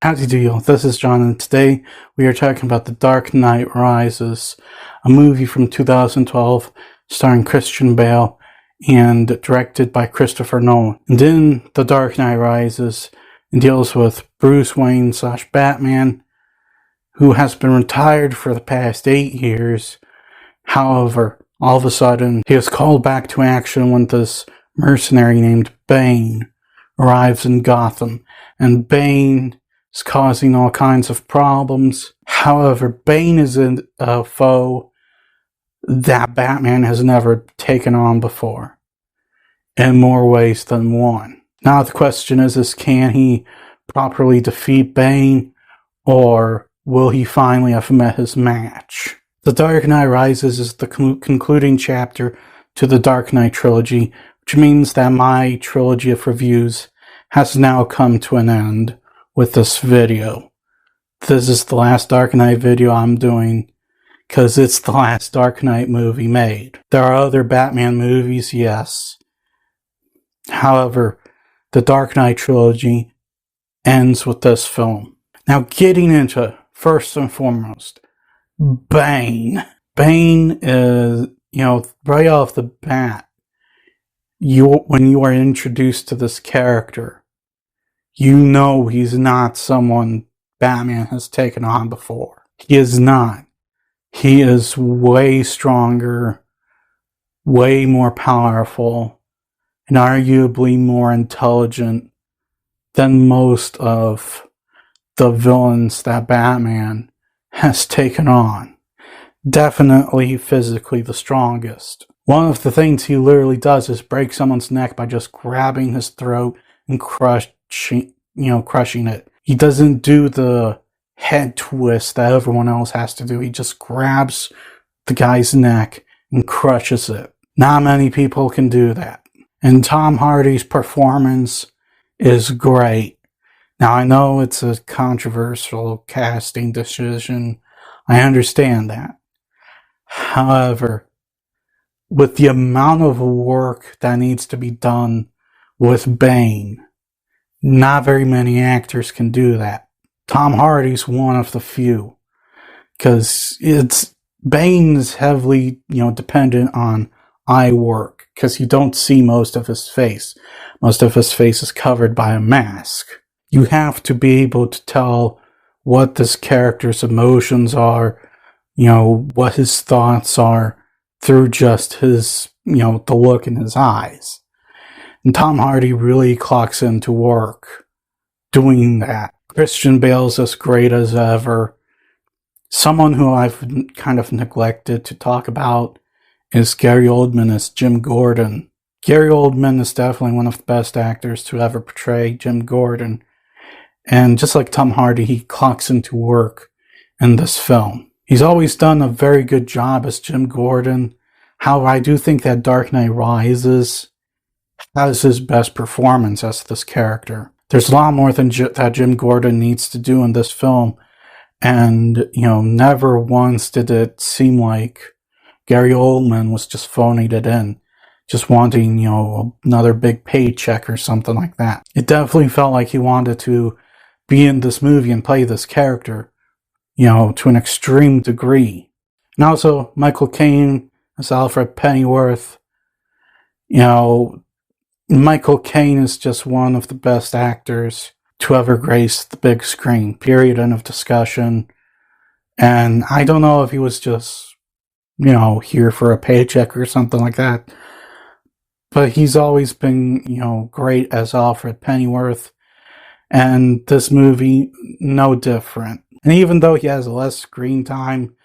Howdy do you? This is John, and today we are talking about The Dark Knight Rises, a movie from 2012 starring Christian Bale and directed by Christopher Nolan. And in The Dark Knight Rises, it deals with Bruce Wayne / Batman, who has been retired for the past 8 years. However, all of a sudden, he is called back to action when this mercenary named Bane arrives in Gotham, and Bane is causing all kinds of problems. However, Bane is a foe that Batman has never taken on before, in more ways than one. Now the question is can he properly defeat Bane, or will he finally have met his match? The Dark Knight Rises is the concluding chapter to the Dark Knight trilogy, which means that my trilogy of reviews has now come to an end with this video. This is the last Dark Knight video I'm doing because it's the last Dark Knight movie made. There are other Batman movies, yes. However, the Dark Knight trilogy ends with this film. Now getting into, first and foremost, Bane. Bane is, right off the bat, when you are introduced to this character, you know he's not someone Batman has taken on before. He is not. He is way stronger, way more powerful, and arguably more intelligent than most of the villains that Batman has taken on. Definitely physically the strongest. One of the things he literally does is break someone's neck by just grabbing his throat and crushing it. He doesn't do the head twist that everyone else has to do. He just grabs the guy's neck and crushes it. Not many people can do that. And Tom Hardy's performance is great. Now I know it's a controversial casting decision. I understand that. However, with the amount of work that needs to be done with Bane, not very many actors can do that. Tom Hardy's one of the few, because Bane's heavily, dependent on eye work, because you don't see most of his face. Most of his face is covered by a mask. You have to be able to tell what this character's emotions are, what his thoughts are, through just his, the look in his eyes. And Tom Hardy really clocks into work doing that. Christian Bale's as great as ever. Someone who I've kind of neglected to talk about is Gary Oldman as Jim Gordon. Gary Oldman is definitely one of the best actors to ever portray Jim Gordon. And just like Tom Hardy, he clocks into work in this film. He's always done a very good job as Jim Gordon. However, I do think that Dark Knight Rises has his best performance as this character. There's a lot more than that Jim Gordon needs to do in this film, and never once did it seem like Gary Oldman was just phoning it in, just wanting another big paycheck or something like that. It definitely felt like he wanted to be in this movie and play this character, to an extreme degree. And also Michael Caine as Alfred Pennyworth. Michael Caine is just one of the best actors to ever grace the big screen, period, end of discussion. And I don't know if he was just, here for a paycheck or something like that. But he's always been, great as Alfred Pennyworth. And this movie, no different. And even though he has less screen time,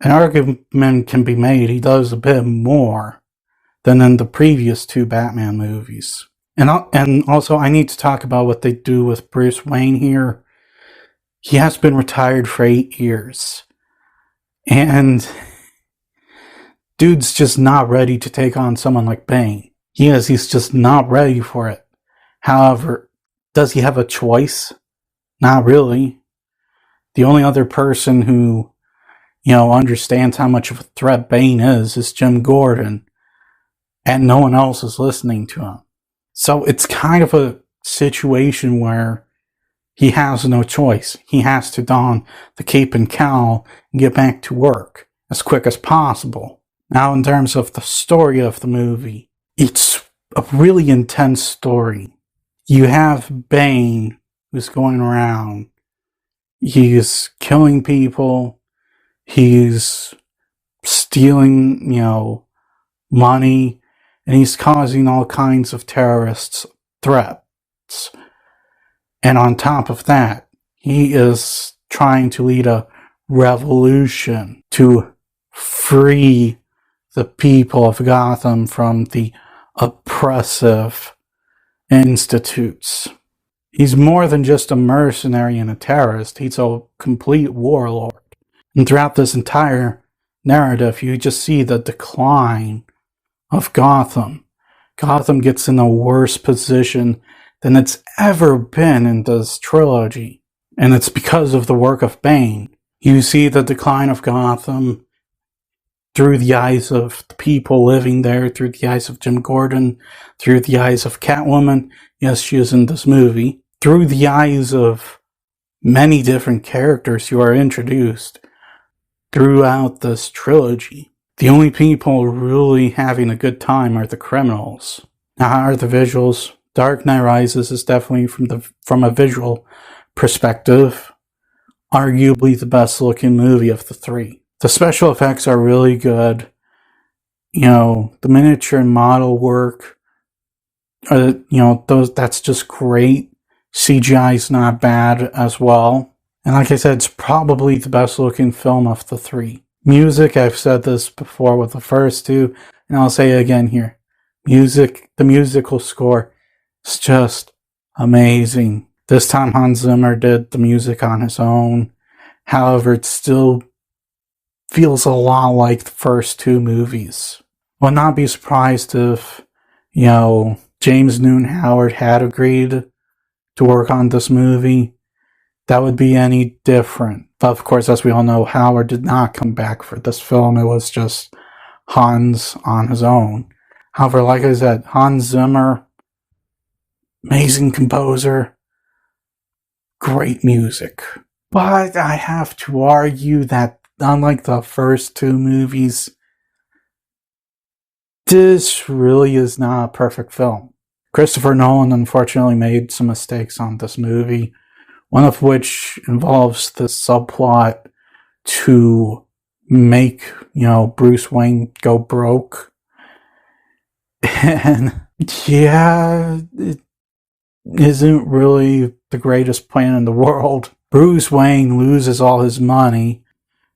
an argument can be made he does a bit more than in the previous 2 Batman movies. And also, I need to talk about what they do with Bruce Wayne here. He has been retired for 8 years. And dude's just not ready to take on someone like Bane. He's just not ready for it. However, does he have a choice? Not really. The only other person who, understands how much of a threat Bane is Jim Gordon. And no one else is listening to him. So it's kind of a situation where he has no choice. He has to don the cape and cowl and get back to work as quick as possible. Now, in terms of the story of the movie, it's a really intense story. You have Bane, who's going around. He's killing people. He's stealing, money. And he's causing all kinds of terrorist threats. And on top of that, he is trying to lead a revolution to free the people of Gotham from the oppressive institutes. He's more than just a mercenary and a terrorist. He's a complete warlord. And throughout this entire narrative, you just see the decline of Gotham. Gotham gets in a worse position than it's ever been in this trilogy. And it's because of the work of Bane. You see the decline of Gotham through the eyes of the people living there, through the eyes of Jim Gordon, through the eyes of Catwoman. Yes, she is in this movie. Through the eyes of many different characters who are introduced throughout this trilogy. The only people really having a good time are the criminals. Now, how are the visuals? Dark Knight Rises is definitely, from a visual perspective, arguably the best looking movie of the three. The special effects are really good. The miniature and model work, that's just great. CGI is not bad as well. And like I said, it's probably the best looking film of the three. Music, I've said this before with the first two, and I'll say it again here. The musical score is just amazing. This time Hans Zimmer did the music on his own. However, it still feels a lot like the first two movies. I would not be surprised if, James Newton Howard had agreed to work on this movie. That would be any different. But of course, as we all know, Howard did not come back for this film. It was just Hans on his own. However, like I said, Hans Zimmer, amazing composer, great music. But I have to argue that unlike the first two movies, this really is not a perfect film. Christopher Nolan unfortunately made some mistakes on this movie, one of which involves the subplot to make, Bruce Wayne go broke. And yeah, it isn't really the greatest plan in the world. Bruce Wayne loses all his money.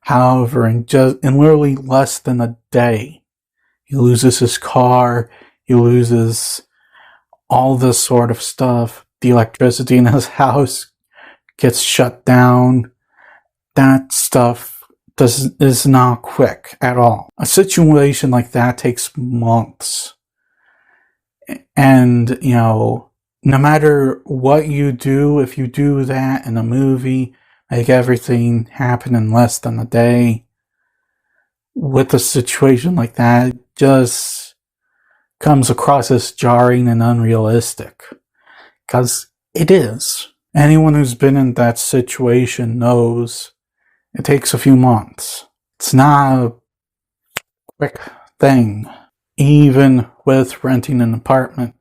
However, in literally less than a day, he loses his car, he loses all this sort of stuff. The electricity in his house gets shut down. That stuff is not quick at all. A situation like that takes months. And, no matter what you do, if you do that in a movie, make everything happen in less than a day, with a situation like that, it just comes across as jarring and unrealistic. Because it is. Anyone who's been in that situation knows it takes a few months. It's not a quick thing. Even with renting an apartment,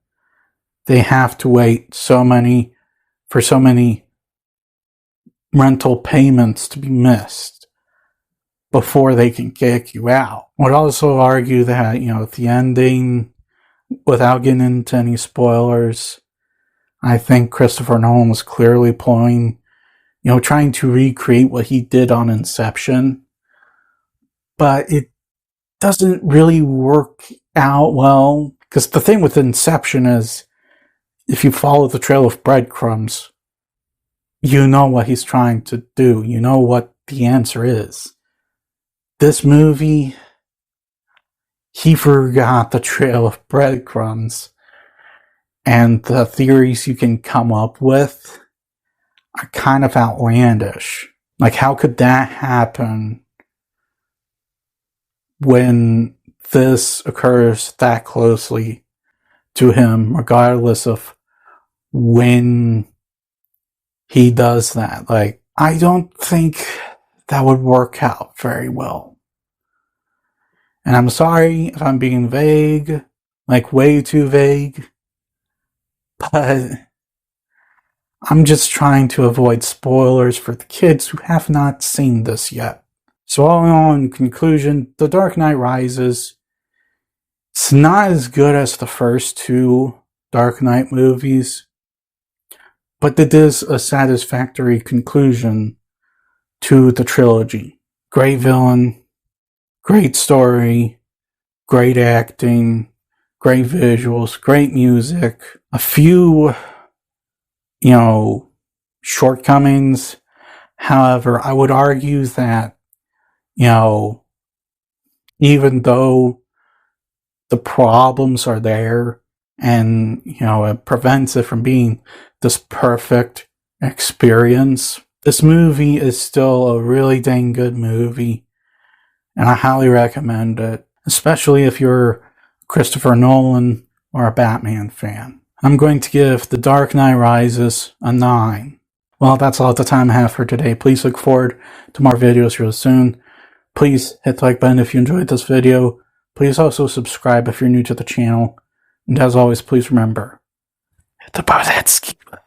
they have to wait for so many rental payments to be missed before they can kick you out. I would also argue that, the ending, without getting into any spoilers, I think Christopher Nolan was clearly trying to recreate what he did on Inception. But it doesn't really work out well. Because the thing with Inception is, if you follow the trail of breadcrumbs, you know what he's trying to do. You know what the answer is. This movie, he forgot the trail of breadcrumbs. And the theories you can come up with are kind of outlandish. Like, how could that happen when this occurs that closely to him, regardless of when he does that. Like, I don't think that would work out very well. And I'm sorry if I'm being vague, like way too vague, but I'm just trying to avoid spoilers for the kids who have not seen this yet. So all in all, in conclusion, The Dark Knight Rises, it's not as good as the first two Dark Knight movies, but it is a satisfactory conclusion to the trilogy. Great villain, great story, great acting, great visuals, great music, a few, shortcomings. However, I would argue that, even though the problems are there and, it prevents it from being this perfect experience, this movie is still a really dang good movie, and I highly recommend it, especially if you're Christopher Nolan or a Batman fan. I'm going to give The Dark Knight Rises a 9. Well, that's all the time I have for today. Please look forward to more videos real soon. Please hit the like button if you enjoyed this video. Please also subscribe if you're new to the channel. And as always, please remember, hit the Bozetsky button.